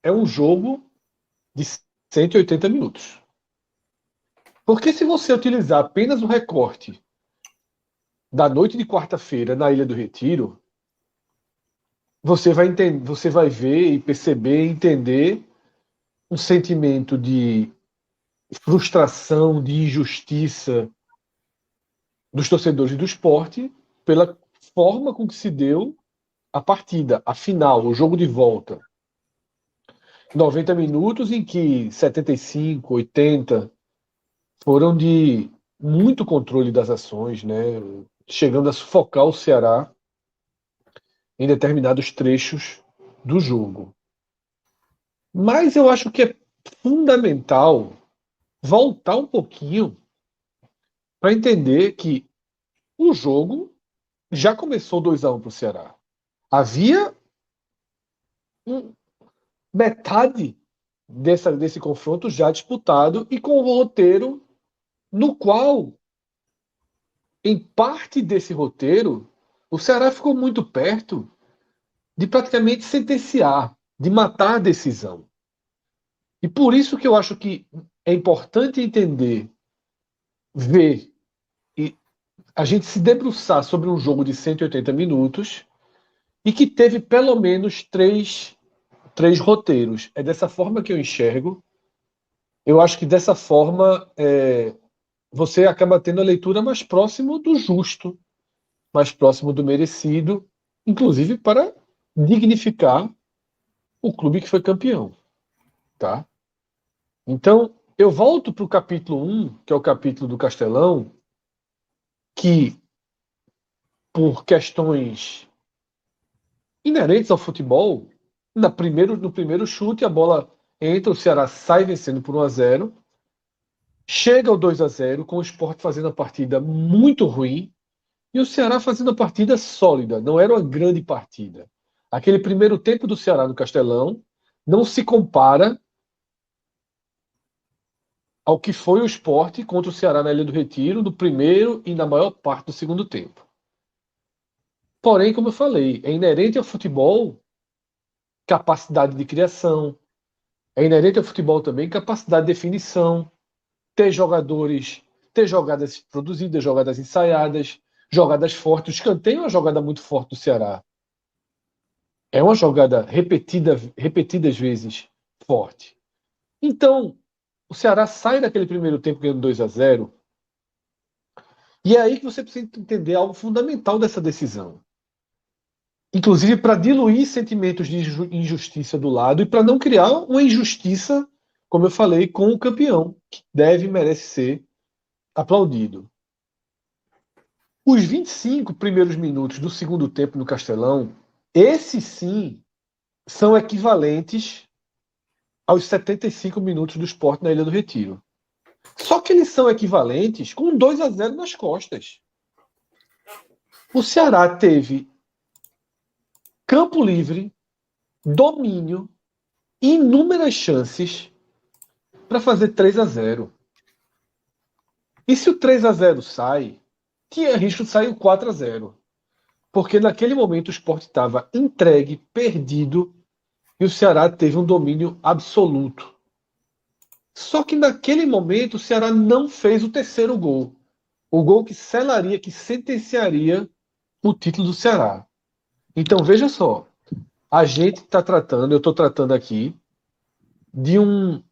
é um jogo de 180 minutos. Porque se você utilizar apenas o recorte da noite de quarta-feira na Ilha do Retiro, você vai entender, você vai ver e perceber e entender um sentimento de frustração, de injustiça dos torcedores do esporte pela forma com que se deu a partida, a final, o jogo de volta. 90 minutos em que 75, 80 foram de muito controle das ações, né? Chegando a sufocar o Ceará em determinados trechos do jogo. Mas eu acho que é fundamental voltar um pouquinho para entender que o jogo já começou 2-1 para o Ceará. Havia metade desse confronto já disputado e com um roteiro no qual, em parte desse roteiro, o Ceará ficou muito perto de praticamente sentenciar, de matar a decisão. E por isso que eu acho que é importante entender, ver e a gente se debruçar sobre um jogo de 180 minutos e que teve pelo menos três roteiros. É dessa forma que eu enxergo. Eu acho que dessa forma você acaba tendo a leitura mais próximo do justo, mais próximo do merecido, inclusive para dignificar o clube que foi campeão, tá? Então, eu volto para o capítulo 1, que é o capítulo do Castelão, que, por questões inerentes ao futebol, no primeiro chute, a bola entra, o Ceará sai vencendo por 1-0, chega ao 2-0, com o Sport fazendo a partida muito ruim, e o Ceará fazendo a partida sólida, não era uma grande partida. Aquele primeiro tempo do Ceará no Castelão não se compara ao que foi o Sport contra o Ceará na Ilha do Retiro, no primeiro e na maior parte do segundo tempo. Porém, como eu falei, é inerente ao futebol capacidade de criação, é inerente ao futebol também capacidade de definição, ter jogadores, ter jogadas produzidas, jogadas ensaiadas, jogadas fortes. O escanteio é uma jogada muito forte do Ceará. É uma jogada repetidas vezes forte. Então, o Ceará sai daquele primeiro tempo ganhando 2-0, e é aí que você precisa entender algo fundamental dessa decisão. Inclusive para diluir sentimentos de injustiça do lado e para não criar uma injustiça, como eu falei, com o campeão, que deve e merece ser aplaudido. Os 25 primeiros minutos do segundo tempo no Castelão, esses sim são equivalentes aos 75 minutos do Sport na Ilha do Retiro. Só que eles são equivalentes com 2-0 nas costas. O Ceará teve campo livre, domínio, inúmeras chances para fazer 3-0. E se o 3-0 sai, tinha risco de sair o 4-0. Porque naquele momento o Sport estava entregue, perdido, e o Ceará teve um domínio absoluto. Só que naquele momento o Ceará não fez o terceiro gol. O gol que selaria, que sentenciaria o título do Ceará. Então veja só, a gente está tratando, eu estou tratando aqui, de um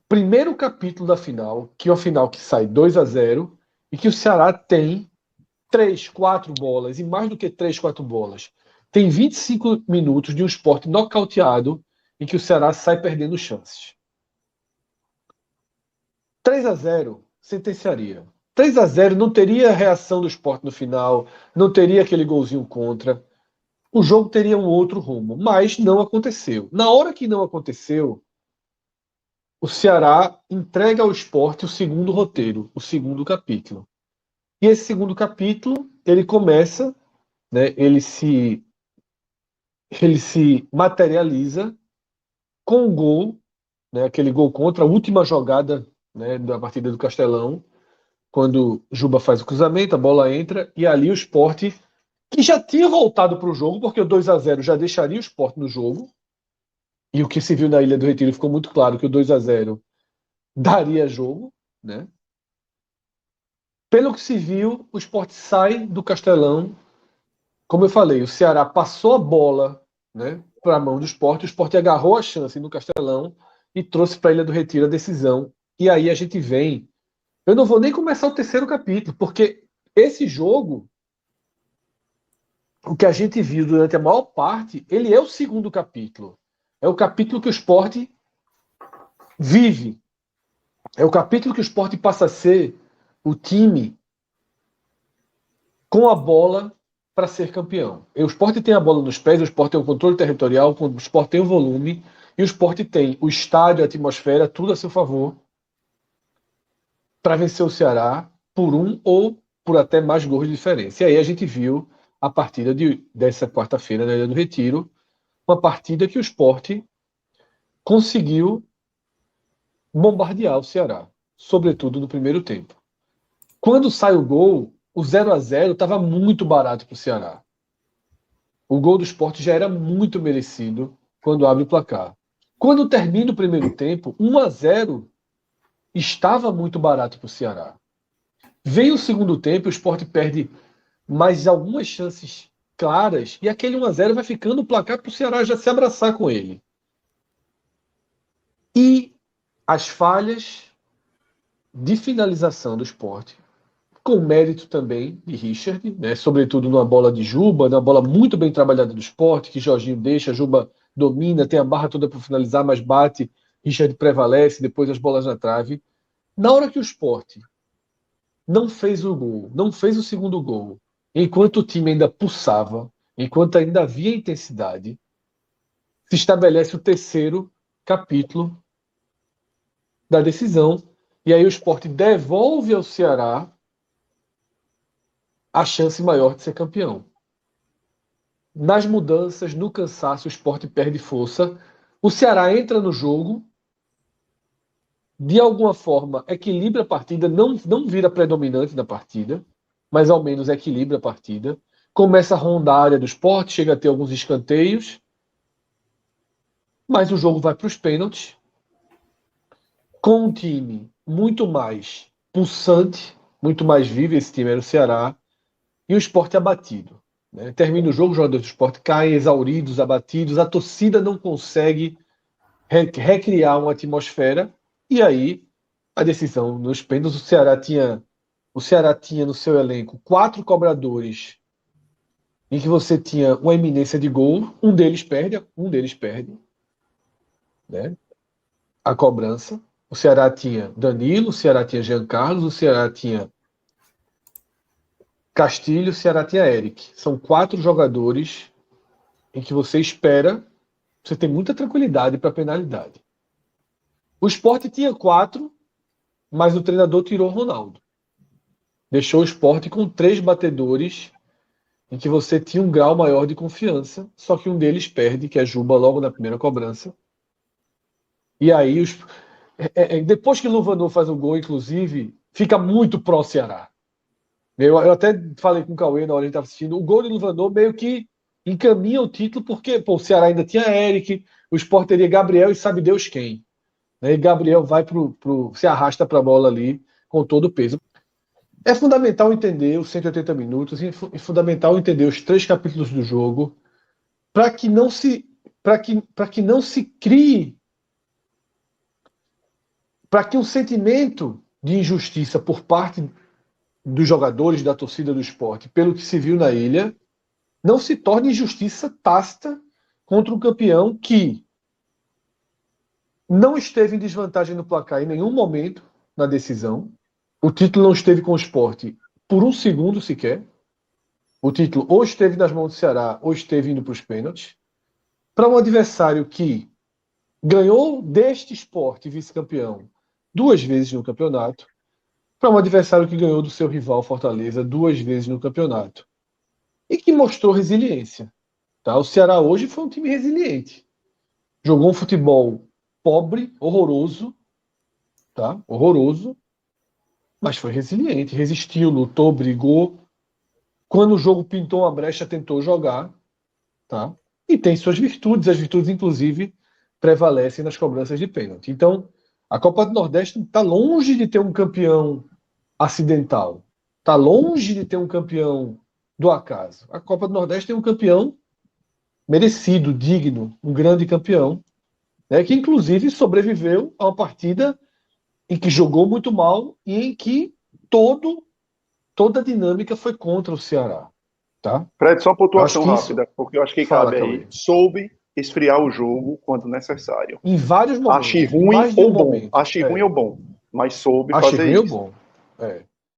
primeiro capítulo da final, que é uma final que sai 2-0 e que o Ceará tem 3, 4 bolas, e mais do que 3, 4 bolas. Tem 25 minutos de um Sport nocauteado em que o Ceará sai perdendo chances. 3-0 sentenciaria. 3-0 não teria reação do Sport no final, não teria aquele golzinho contra. O jogo teria um outro rumo, mas não aconteceu. Na hora que não aconteceu, o Ceará entrega ao Sport o segundo roteiro, o segundo capítulo. E esse segundo capítulo, ele começa, né, ele se materializa com o gol, né, aquele gol contra a última jogada, né, da partida do Castelão, quando Juba faz o cruzamento, a bola entra, e ali o Sport, que já tinha voltado para o jogo, porque o 2-0 já deixaria o Sport no jogo, E o que se viu na Ilha do Retiro ficou muito claro que o 2-0 daria jogo, né? Pelo que se viu, o Sport sai do Castelão. Como eu falei, o Ceará passou a bola, né, para a mão do Sport, o Sport agarrou a chance no Castelão e trouxe para a Ilha do Retiro a decisão. E aí a gente vem. Eu não vou nem começar o terceiro capítulo, porque esse jogo, o que a gente viu durante a maior parte, ele é o segundo capítulo. É o capítulo que o Sport vive. É o capítulo que o Sport passa a ser o time com a bola para ser campeão. O Sport tem a bola nos pés, o Sport tem o controle territorial, o Sport tem o volume, e o Sport tem o estádio, a atmosfera, tudo a seu favor para vencer o Ceará por um ou por até mais gols de diferença. E aí a gente viu a partida dessa quarta-feira na Ilha do Retiro, uma partida que o Sport conseguiu bombardear o Ceará, sobretudo no primeiro tempo. Quando sai o gol, o 0-0 estava muito barato para o Ceará. O gol do Sport já era muito merecido quando abre o placar. Quando termina o primeiro tempo, 1-0 estava muito barato para o Ceará. Vem o segundo tempo, o Sport perde mais algumas chances claras e aquele 1-0 vai ficando o placar para o Ceará já se abraçar com ele. E as falhas de finalização do Sport, com mérito também de Richard, né? Sobretudo numa bola de Juba, numa bola muito bem trabalhada do Sport, que Jorginho deixa, Juba domina, tem a barra toda para finalizar, mas bate, Richard prevalece, depois as bolas na trave. Na hora que o Sport não fez o gol, não fez o segundo gol, enquanto o time ainda pulsava, enquanto ainda havia intensidade, se estabelece o terceiro capítulo da decisão, e aí o Sport devolve ao Ceará a chance maior de ser campeão. Nas mudanças, no cansaço, o Sport perde força. O Ceará entra no jogo, de alguma forma equilibra a partida, não vira predominante na partida, mas ao menos equilibra a partida. Começa a rondar a área do Sport, chega a ter alguns escanteios, mas o jogo vai para os pênaltis, com um time muito mais pulsante, muito mais vivo. Esse time era o Ceará, e o Sport abatido. Né? Termina o jogo, os jogadores do Sport caem exauridos, abatidos, a torcida não consegue recriar uma atmosfera, e aí a decisão nos pênaltis, o Ceará tinha no seu elenco 4 cobradores em que você tinha uma iminência de gol, um deles perde, né? A cobrança. O Ceará tinha Danilo, o Ceará tinha Jean Carlos, o Ceará tinha Castilho, o Ceará tinha Eric. São 4 jogadores em que você tem muita tranquilidade para penalidade. O Sport tinha 4, mas o treinador tirou o Ronaldo. Deixou o Sport com 3 batedores em que você tinha um grau maior de confiança, só que um deles perde, que é Juba, logo na primeira cobrança. E aí, depois que o Luvanor faz o gol, inclusive, fica muito pró-Ceará. Eu até falei com o Cauê na hora que a gente estava assistindo, o gol de Luvanor meio que encaminha o título, porque o Ceará ainda tinha Eric, o Sport teria Gabriel e sabe Deus quem. Né? E Gabriel se arrasta para a bola ali com todo o peso. É fundamental entender os 180 minutos, é fundamental entender os 3 capítulos do jogo, para que não se crie, para que um sentimento de injustiça por parte dos jogadores da torcida do esporte, pelo que se viu na ilha, não se torne injustiça tácita contra um campeão que não esteve em desvantagem no placar em nenhum momento na decisão. O título não esteve com o esporte por um segundo sequer. O título ou esteve nas mãos do Ceará ou esteve indo para os pênaltis. Para um adversário que ganhou deste esporte vice-campeão 2 vezes no campeonato, para um adversário que ganhou do seu rival Fortaleza 2 vezes no campeonato e que mostrou resiliência. Tá? O Ceará hoje foi um time resiliente. Jogou um futebol pobre, horroroso, tá? Horroroso, mas foi resiliente, resistiu, lutou, brigou. Quando o jogo pintou uma brecha, tentou jogar, tá? E tem suas virtudes, as virtudes, inclusive, prevalecem nas cobranças de pênalti. Então, a Copa do Nordeste está longe de ter um campeão acidental. Está longe de ter um campeão do acaso. A Copa do Nordeste tem um campeão merecido, digno, um grande campeão, né, que inclusive sobreviveu a uma partida em que jogou muito mal e em que toda a dinâmica foi contra o Ceará. Tá? Fred, só uma pontuação isso... rápida, porque eu acho que Fala, cabe aí. Cauê. Soube esfriar o jogo quando necessário. Em vários momentos. Ache ruim mais de ou um bom. momento. Ache ruim ou bom. Mas soube Achei fazer ruim ou isso. bom.